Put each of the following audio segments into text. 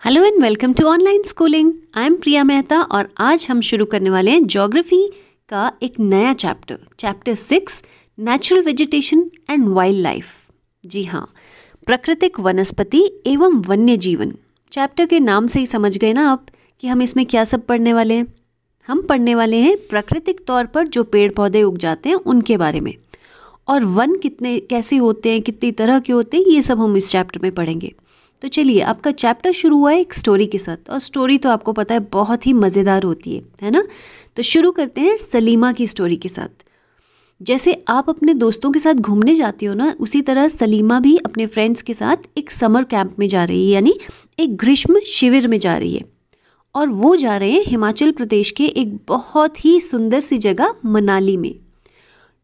Hello and welcome to online schooling. I am Priya Mehta और आज हम शुरू करने वाले हैं ज्योग्राफी का एक नया chapter 6 natural vegetation and wild life. जी हाँ, प्राकृतिक वनस्पति एवं वन्य जीवन। चैप्टर के नाम से ही समझ गए ना आप कि हम इसमें क्या सब पढ़ने वाले हैं। हम पढ़ने वाले हैं प्राकृतिक तौर पर जो पेड़ पौधे उग जाते हैं उनके बारे में, और वन कैसे होते हैं, कितनी तरह के होते हैं, ये सब हम इस चैप्टर में पढ़ेंगे। तो चलिए, आपका चैप्टर शुरू हुआ है एक स्टोरी के साथ, और स्टोरी तो आपको पता है बहुत ही मज़ेदार होती है ना। तो शुरू करते हैं सलीमा की स्टोरी के साथ। जैसे आप अपने दोस्तों के साथ घूमने जाते हो ना, उसी तरह सलीमा भी अपने फ्रेंड्स के साथ एक समर कैंप में जा रही है, यानी एक ग्रीष्म शिविर में जा रही है। और वो जा रहे हैं हिमाचल प्रदेश के एक बहुत ही सुंदर सी जगह मनाली में।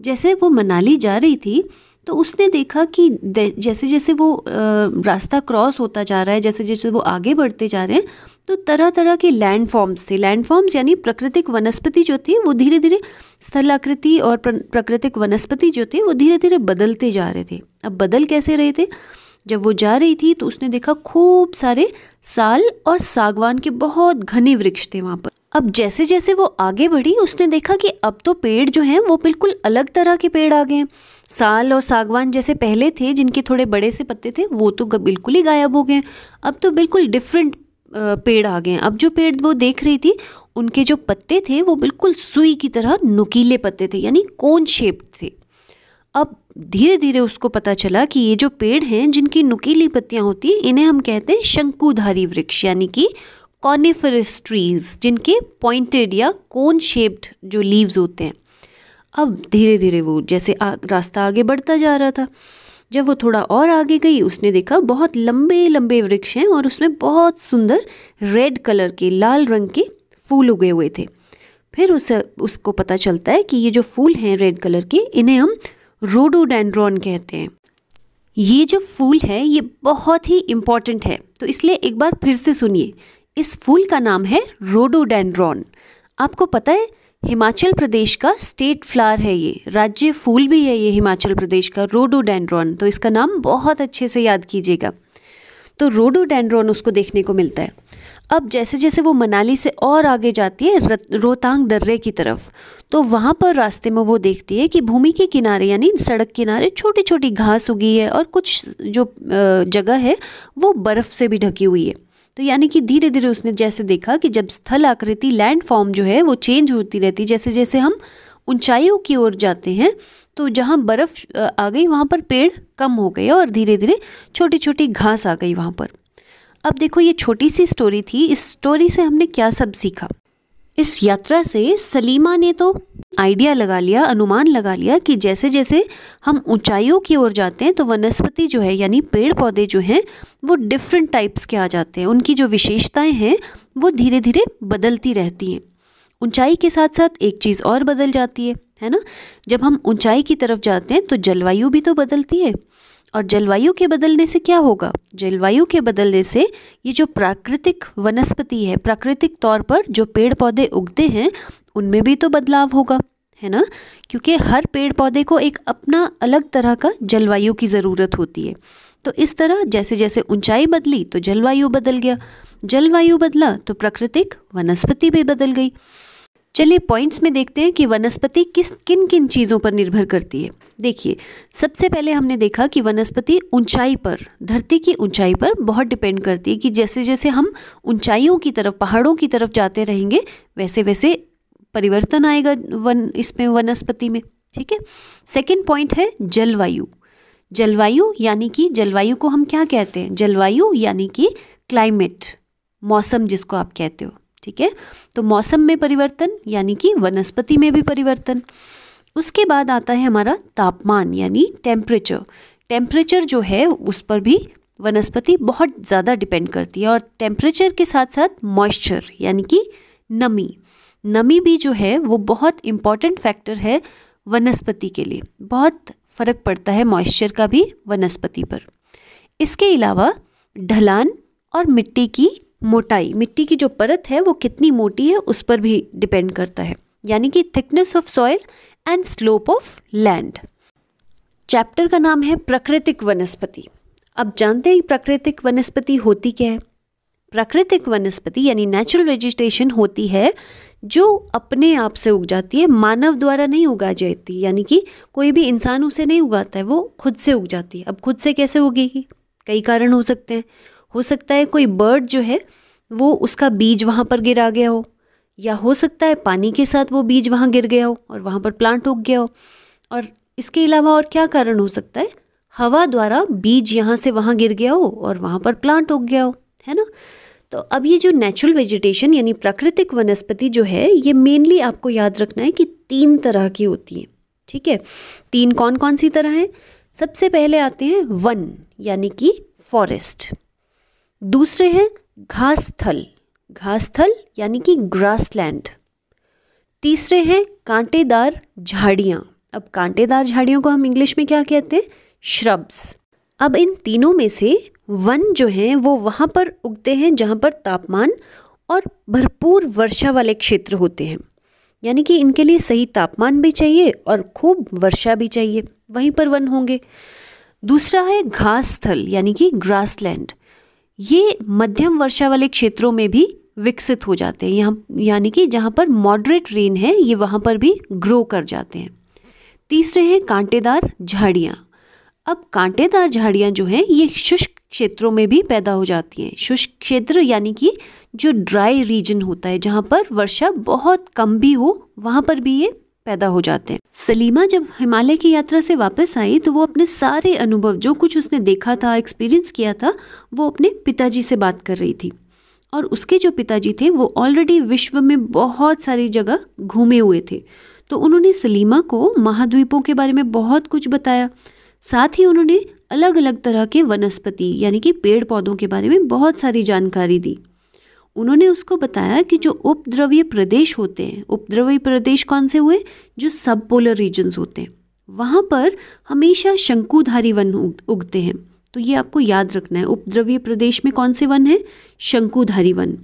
जैसे वो मनाली जा रही थी तो उसने देखा कि जैसे जैसे वो रास्ता क्रॉस होता जा रहा है, जैसे जैसे वो आगे बढ़ते जा रहे हैं, तो तरह तरह के लैंडफॉर्म्स थे। लैंडफॉर्म्स यानी प्राकृतिक वनस्पति जो थी वो धीरे धीरे स्थलाकृति, और प्राकृतिक वनस्पति जो थे वो धीरे धीरे बदलते जा रहे थे। अब बदल कैसे रहे थे? जब वो जा रही थी तो उसने देखा खूब सारे साल और सागवान के बहुत घने वृक्ष थे वहाँ पर। अब जैसे जैसे वो आगे बढ़ी उसने देखा कि अब तो पेड़ जो हैं वो बिल्कुल अलग तरह के पेड़ आ गए हैं। साल और सागवान जैसे पहले थे जिनके थोड़े बड़े से पत्ते थे, वो तो बिल्कुल ही गायब हो गए। अब तो बिल्कुल डिफरेंट पेड़ आ गए हैं। अब जो पेड़ वो देख रही थी उनके जो पत्ते थे वो बिल्कुल सुई की तरह नुकीले पत्ते थे, यानी कोन शेप्ड थे। अब धीरे धीरे उसको पता चला कि ये जो पेड़ हैं जिनकी नुकीली पत्तियां होती हैं, इन्हें हम कहते हैं शंकुधारी वृक्ष, यानी कि कॉनिफरस ट्रीज, जिनके पॉइंटेड या कोन शेप्ड जो लीव्स होते हैं। अब धीरे धीरे वो जैसे रास्ता आगे बढ़ता जा रहा था, जब वो थोड़ा और आगे गई उसने देखा बहुत लंबे लंबे वृक्ष हैं और उसमें बहुत सुंदर रेड कलर के, लाल रंग के फूल उगे हुए थे। फिर उसको पता चलता है कि ये जो फूल हैं रेड कलर के, इन्हें हम रोडोडेंड्रॉन कहते हैं। ये जो फूल है ये बहुत ही इम्पॉर्टेंट है, तो इसलिए एक बार फिर से सुनिए। इस फूल का नाम है रोडोडेंड्रॉन। आपको पता है हिमाचल प्रदेश का स्टेट फ्लावर है, ये राज्य फूल भी है ये हिमाचल प्रदेश का, रोडोडेंड्रॉन। तो इसका नाम बहुत अच्छे से याद कीजिएगा। तो रोडोडेंड्रॉन उसको देखने को मिलता है। अब जैसे जैसे वो मनाली से और आगे जाती है रोहतांग दर्रे की तरफ, तो वहाँ पर रास्ते में वो देखती है कि भूमि के किनारे यानी सड़क किनारे छोटी छोटी घास उगी है, और कुछ जो जगह है वो बर्फ़ से भी ढकी हुई है। तो यानी कि धीरे धीरे उसने जैसे देखा कि जब स्थल आकृति, लैंड फॉर्म जो है वो चेंज होती रहती, जैसे जैसे हम ऊंचाइयों की ओर जाते हैं तो जहाँ बर्फ़ आ गई वहाँ पर पेड़ कम हो गए और धीरे धीरे छोटी छोटी घास आ गई वहाँ पर। अब देखो, ये छोटी सी स्टोरी थी। इस स्टोरी से हमने क्या सब सीखा? इस यात्रा से सलीमा ने तो आइडिया लगा लिया, अनुमान लगा लिया कि जैसे जैसे हम ऊंचाइयों की ओर जाते हैं तो वनस्पति जो है यानी पेड़ पौधे जो हैं वो डिफरेंट टाइप्स के आ जाते हैं। उनकी जो विशेषताएं हैं वो धीरे धीरे बदलती रहती हैं। ऊंचाई के साथ साथ एक चीज़ और बदल जाती है ना। जब हम ऊंचाई की तरफ जाते हैं तो जलवायु भी तो बदलती है, और जलवायु के बदलने से क्या होगा? जलवायु के बदलने से ये जो प्राकृतिक वनस्पति है, प्राकृतिक तौर पर जो पेड़ पौधे उगते हैं उनमें भी तो बदलाव होगा, है ना। क्योंकि हर पेड़ पौधे को एक अपना अलग तरह का जलवायु की ज़रूरत होती है। तो इस तरह जैसे जैसे ऊंचाई बदली तो जलवायु बदल गया, जलवायु बदला तो प्राकृतिक वनस्पति भी बदल गई। चलिए पॉइंट्स में देखते हैं कि वनस्पति किन किन चीज़ों पर निर्भर करती है। देखिए, सबसे पहले हमने देखा कि वनस्पति ऊंचाई पर, धरती की ऊंचाई पर बहुत डिपेंड करती है, कि जैसे जैसे हम ऊंचाइयों की तरफ, पहाड़ों की तरफ जाते रहेंगे वैसे वैसे परिवर्तन आएगा इसमें वनस्पति में। ठीक है। सेकंड पॉइंट है जलवायु। जलवायु यानी कि जलवायु को हम क्या कहते हैं? जलवायु यानी कि क्लाइमेट, मौसम जिसको आप कहते हो। ठीक है। तो मौसम में परिवर्तन यानी कि वनस्पति में भी परिवर्तन। उसके बाद आता है हमारा तापमान यानी टेम्परेचर। टेम्परेचर जो है उस पर भी वनस्पति बहुत ज़्यादा डिपेंड करती है, और टेम्परेचर के साथ साथ मॉइस्चर यानी कि नमी। नमी भी जो है वो बहुत इम्पॉर्टेंट फैक्टर है वनस्पति के लिए। बहुत फ़र्क पड़ता है मॉइस्चर का भी वनस्पति पर। इसके अलावा ढलान और मिट्टी की मोटाई, मिट्टी की जो परत है वो कितनी मोटी है उस पर भी डिपेंड करता है, यानी कि thickness of soil and slope of land. Chapter का नाम है प्राकृतिक वनस्पति। अब जानते हैं प्राकृतिक वनस्पति होती क्या है। प्राकृतिक वनस्पति यानी नेचुरल वेजिटेशन होती है जो अपने आप से उग जाती है, मानव द्वारा नहीं उगा जाती, यानी कि कोई भी इंसान उसे नहीं उगाता है, वो खुद से उग जाती है। अब खुद से कैसे उगेगी? कई कारण हो सकते हैं। हो सकता है कोई बर्ड जो है वो उसका बीज वहाँ पर गिरा गया हो, या हो सकता है पानी के साथ वो बीज वहाँ गिर गया हो और वहाँ पर प्लांट उग गया हो। और इसके अलावा और क्या कारण हो सकता है? हवा द्वारा बीज यहाँ से वहाँ गिर गया हो और वहाँ पर प्लांट उग गया हो, है ना। तो अब ये जो नेचुरल वेजिटेशन यानी प्राकृतिक वनस्पति जो है, ये मेनली आपको याद रखना है कि 3 तरह की होती है, ठीक है। 3 कौन कौन सी तरह है? सबसे पहले आते हैं वन यानी कि फॉरेस्ट, दूसरे हैं घास थल यानी कि ग्रासलैंड, तीसरे हैं कांटेदार झाड़ियाँ। अब कांटेदार झाड़ियों को हम इंग्लिश में क्या कहते हैं? श्रब्स। अब इन तीनों में से वन जो हैं वो वहाँ पर उगते हैं जहाँ पर तापमान और भरपूर वर्षा वाले क्षेत्र होते हैं, यानी कि इनके लिए सही तापमान भी चाहिए और खूब वर्षा भी चाहिए, वहीं पर वन होंगे। दूसरा है घास थल यानी कि ग्रासलैंड, ये मध्यम वर्षा वाले क्षेत्रों में भी विकसित हो जाते हैं, यहाँ यानी कि जहाँ पर मॉडरेट रेन है ये वहाँ पर भी ग्रो कर जाते हैं। तीसरे हैं कांटेदार झाड़ियाँ। अब कांटेदार झाड़ियाँ जो हैं ये शुष्क क्षेत्रों में भी पैदा हो जाती हैं। शुष्क क्षेत्र यानी कि जो ड्राई रीजन होता है, जहाँ पर वर्षा बहुत कम भी हो, वहाँ पर भी ये पैदा हो जाते हैं। सलीमा जब हिमालय की यात्रा से वापस आई तो वो अपने सारे अनुभव, जो कुछ उसने देखा था, एक्सपीरियंस किया था, वो अपने पिताजी से बात कर रही थी। और उसके जो पिताजी थे वो ऑलरेडी विश्व में बहुत सारी जगह घूमे हुए थे, तो उन्होंने सलीमा को महाद्वीपों के बारे में बहुत कुछ बताया। साथ ही उन्होंने अलग अलग तरह के वनस्पति यानी कि पेड़ पौधों के बारे में बहुत सारी जानकारी दी। उन्होंने उसको बताया कि जो उपद्रवीय प्रदेश होते हैं, उपद्रवीय प्रदेश कौन से हुए? जो सब पोलर रीजन्स होते हैं, वहाँ पर हमेशा शंकुधारी वन उगते हैं। तो ये आपको याद रखना है, उपद्रवीय प्रदेश में कौन से वन है? शंकुधारी वन।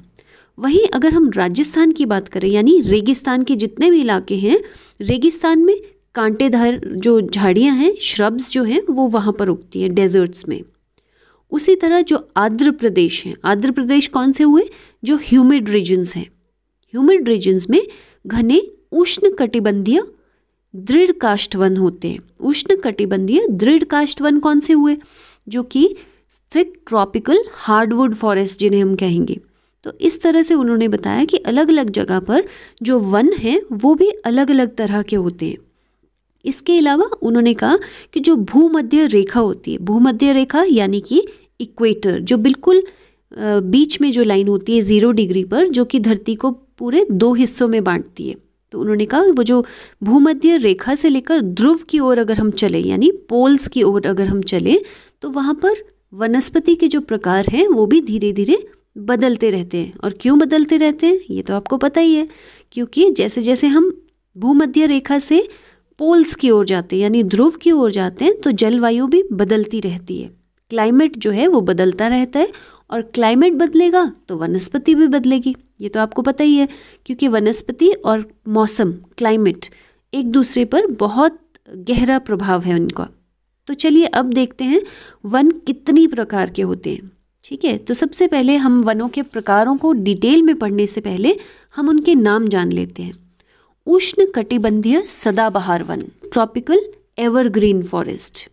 वहीं अगर हम राजस्थान की बात करें यानी रेगिस्तान के जितने भी इलाके हैं, रेगिस्तान में कांटेदार जो झाड़ियाँ हैं, श्रब्स जो हैं, वो वहाँ पर उगती हैं डेजर्ट्स में। उसी तरह जो आर्द्र प्रदेश हैं, आर्द्र प्रदेश कौन से हुए? जो ह्यूमिड रीजन्स हैं। ह्यूमिड रीजन्स में घने उष्ण कटिबंधीय दृढ़ काष्ठ वन होते हैं। उष्ण कटिबंधीय दृढ़ काष्ठ वन कौन से हुए? जो कि थिक ट्रॉपिकल हार्डवुड फॉरेस्ट जिन्हें हम कहेंगे। तो इस तरह से उन्होंने बताया कि अलग अलग जगह पर जो वन हैं वो भी अलग अलग तरह के होते हैं। इसके अलावा उन्होंने कहा कि जो भूमध्य रेखा होती है, भूमध्य रेखा यानी कि इक्वेटर, जो बिल्कुल बीच में जो लाइन होती है 0 डिग्री पर, जो कि धरती को पूरे 2 हिस्सों में बांटती है। तो उन्होंने कहा वो जो भूमध्य रेखा से लेकर ध्रुव की ओर अगर हम चले यानी पोल्स की ओर अगर हम चले, तो वहाँ पर वनस्पति के जो प्रकार हैं वो भी धीरे धीरे बदलते रहते हैं। और क्यों बदलते रहते हैं ये तो आपको पता ही है, क्योंकि जैसे जैसे हम भूमध्य रेखा से पोल्स की ओर जाते हैं यानी ध्रुव की ओर जाते हैं, तो जलवायु भी बदलती रहती है, क्लाइमेट जो है वो बदलता रहता है। और क्लाइमेट बदलेगा तो वनस्पति भी बदलेगी, ये तो आपको पता ही है, क्योंकि वनस्पति और मौसम, क्लाइमेट एक दूसरे पर बहुत गहरा प्रभाव है उनका। तो चलिए अब देखते हैं वन कितनी प्रकार के होते हैं। ठीक है, तो सबसे पहले हम वनों के प्रकारों को डिटेल में पढ़ने से पहले हम उनके नाम जान लेते हैं। उष्ण कटिबंधीय सदाबहार वन, ट्रॉपिकल एवरग्रीन फॉरेस्ट।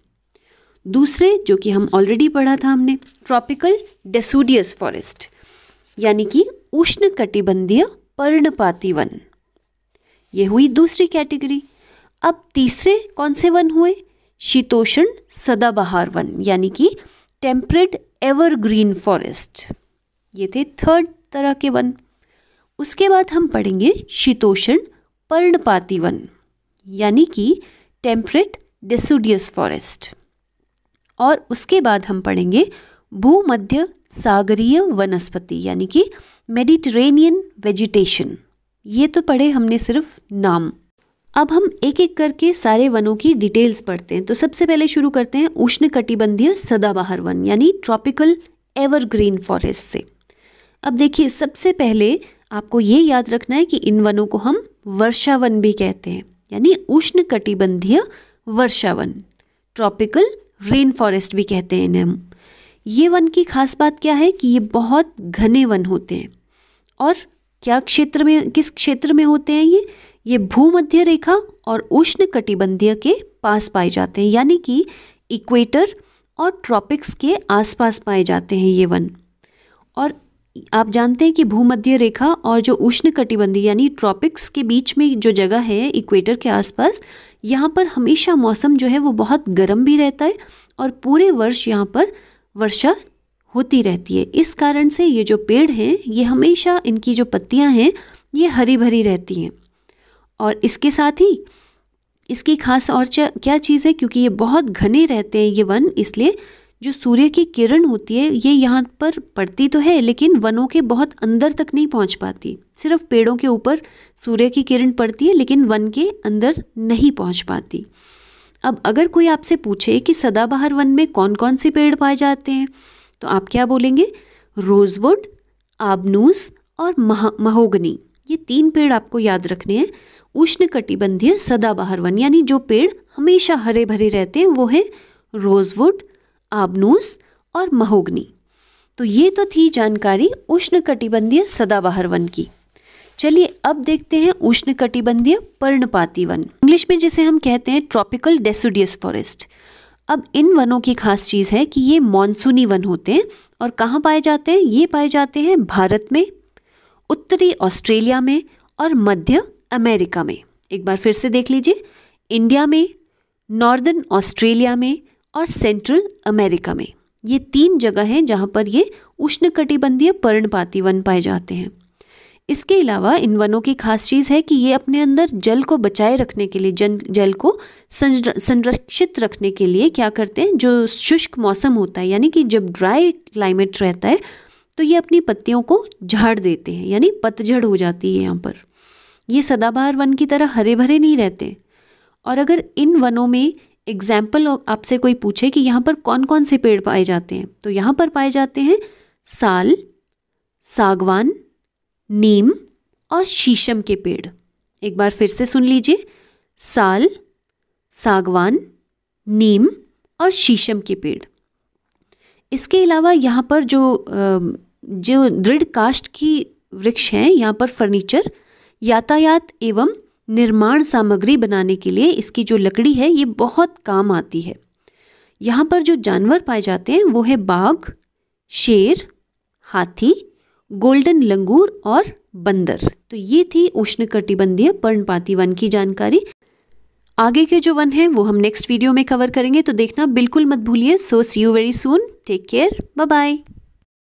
दूसरे जो कि हम ऑलरेडी पढ़ा था हमने, ट्रॉपिकल डेसिडुअस फॉरेस्ट यानी कि उष्ण कटिबंधीय पर्णपाती वन। ये हुई दूसरी कैटेगरी। अब तीसरे कौन से वन हुए? शीतोष्ण सदाबहार वन यानी कि टेम्परेट एवरग्रीन फॉरेस्ट, ये थे थर्ड तरह के वन। उसके बाद हम पढ़ेंगे शीतोष्ण पर्णपाती वन यानी कि टेम्परेट डेसिडुअस फॉरेस्ट। और उसके बाद हम पढ़ेंगे भूमध्य सागरीय वनस्पति यानी कि मेडिटेरेनियन वेजिटेशन। ये तो पढ़े हमने सिर्फ नाम। अब हम एक एक करके सारे वनों की डिटेल्स पढ़ते हैं। तो सबसे पहले शुरू करते हैं उष्ण कटिबंधीय सदाबहार वन यानी ट्रॉपिकल एवरग्रीन फॉरेस्ट से। अब देखिए, सबसे पहले आपको ये याद रखना है कि इन वनों को हम वर्षा वन भी कहते हैं, यानी उष्ण कटिबंधीय वर्षा वन, ट्रॉपिकल रेन फॉरेस्ट भी कहते हैं इन्हें हम। ये वन की खास बात क्या है कि ये बहुत घने वन होते हैं। और क्या क्षेत्र में, किस क्षेत्र में होते हैं ये भूमध्य रेखा और उष्ण कटिबंधीय के पास पाए जाते हैं, यानी कि इक्वेटर और ट्रॉपिक्स के आसपास पाए जाते हैं ये वन। और आप जानते हैं कि भूमध्य रेखा और जो उष्ण कटिबंधीय यानी ट्रॉपिक्स के बीच में जो जगह है इक्वेटर के आसपास, यहाँ पर हमेशा मौसम जो है वो बहुत गर्म भी रहता है और पूरे वर्ष यहाँ पर वर्षा होती रहती है। इस कारण से ये जो पेड़ हैं ये हमेशा, इनकी जो पत्तियाँ हैं ये हरी भरी रहती हैं। और इसके साथ ही इसकी खास और क्या चीज़ है, क्योंकि ये बहुत घने रहते हैं ये वन, इसलिए जो सूर्य की किरण होती है ये यहाँ पर पड़ती तो है लेकिन वनों के बहुत अंदर तक नहीं पहुँच पाती। सिर्फ पेड़ों के ऊपर सूर्य की किरण पड़ती है लेकिन वन के अंदर नहीं पहुँच पाती। अब अगर कोई आपसे पूछे कि सदाबहार वन में कौन कौन से पेड़ पाए जाते हैं तो आप क्या बोलेंगे? रोजवुड, आबनूस और महोगनी, ये 3 पेड़ आपको याद रखने हैं। उष्णकटिबंधीय सदाबहार वन यानी जो पेड़ हमेशा हरे भरे रहते हैं वो है रोजवुड, आबनूस और महोगनी। तो ये तो थी जानकारी उष्णकटिबंधीय सदाबहार वन की। चलिए अब देखते हैं उष्णकटिबंधीय पर्णपाती वन, इंग्लिश में जिसे हम कहते हैं ट्रॉपिकल डेसिडियस फॉरेस्ट। अब इन वनों की खास चीज़ है कि ये मॉनसूनी वन होते हैं। और कहाँ पाए जाते हैं? ये पाए जाते हैं भारत में, उत्तरी ऑस्ट्रेलिया में और मध्य अमेरिका में। एक बार फिर से देख लीजिए, इंडिया में, नॉर्दर्न ऑस्ट्रेलिया में और सेंट्रल अमेरिका में। ये 3 जगह हैं जहाँ पर ये उष्णकटिबंधीय पर्णपाती वन पाए जाते हैं। इसके अलावा इन वनों की खास चीज़ है कि ये अपने अंदर जल को बचाए रखने के लिए, जल को संरक्षित रखने के लिए क्या करते हैं, जो शुष्क मौसम होता है यानी कि जब ड्राई क्लाइमेट रहता है तो ये अपनी पत्तियों को झाड़ देते हैं, यानी पतझड़ हो जाती है यहाँ पर। ये सदाबहार वन की तरह हरे भरे नहीं रहते। और अगर इन वनों में एग्जाम्पल आपसे कोई पूछे कि यहाँ पर कौन कौन से पेड़ पाए जाते हैं तो यहाँ पर पाए जाते हैं साल, सागवान, नीम और शीशम के पेड़। एक बार फिर से सुन लीजिए, साल, सागवान, नीम और शीशम के पेड़। इसके अलावा यहाँ पर जो दृढ़ काष्ठ की वृक्ष हैं, यहाँ पर फर्नीचर, यातायात एवं निर्माण सामग्री बनाने के लिए इसकी जो लकड़ी है ये बहुत काम आती है। यहाँ पर जो जानवर पाए जाते हैं वो है बाघ, शेर, हाथी, गोल्डन लंगूर और बंदर। तो ये थी उष्णकटिबंधीय पर्णपाती वन की जानकारी। आगे के जो वन है वो हम नेक्स्ट वीडियो में कवर करेंगे, तो देखना बिल्कुल मत भूलिए। So see you very soon, take care, bye bye.